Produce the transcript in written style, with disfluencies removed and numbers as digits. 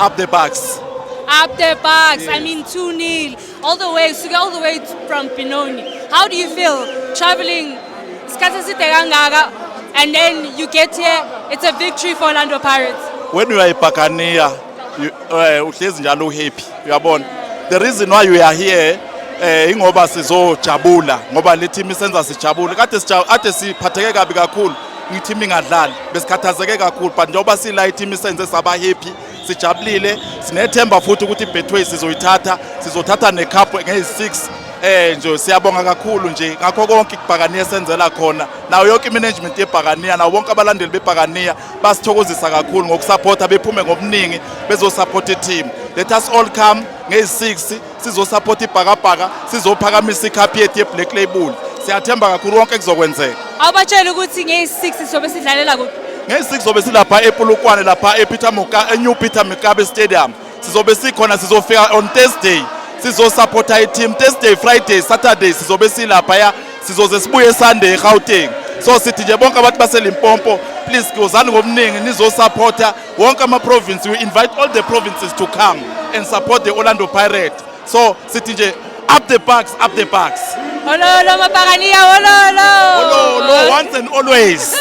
Up the Bucks. Up the Bucks. I mean 2-0 all the way from Benoni. How do you feel traveling and then you get here? It's a victory for Orlando Pirates. When you are a Buccaneer, uhlezi njalo happy. Uyabona. The reason why you are here ingoba sizojabula ngoba le team isenza sijabule. Kade siphatheke kabi kakhulu. Team ingadlali besikhathazeke kakhulu but njengoba sila i-team isenze saba happy sijabulile sinethemba futhi ukuthi iBetway sizothatha necup nge6 nje siyabonga kakhulu nje ngakho konke iBhakaniya senzela khona nawo yonke imanagement yeBhakaniya nawo bonke abalandeli beBhakaniya basithokozisa kakhulu ngokusupporta bephume ngobuningi bezosupport i-team. Let us all come nge6 sizosupport iBhakabhaka sizophakamisa icup yethu yeBlack Label. Siyathemba kakhulu konke kuzokwenzeka. Awubatshela ukuthi nge6 sobe sidlalela kuphi? Nge6 zobe silapha ePolokwane lapha eNew Peter Makabe Stadium. Sizobe sikhona sizofika on Thursday. Sizosupport i-team Thursday, Friday, Saturday sizobe silapha ya sizoze sibuye Sunday eGauteng. So sithi nje bonke abantu baseLimpopo please gozani ngobuningi nizosupporta wonke ama-province. We invite all the provinces to come and support the Orlando Pirates. So sithi nje up the Bucks, up the Bucks. Ololo mabhakaniya ololo. Ololo once and always.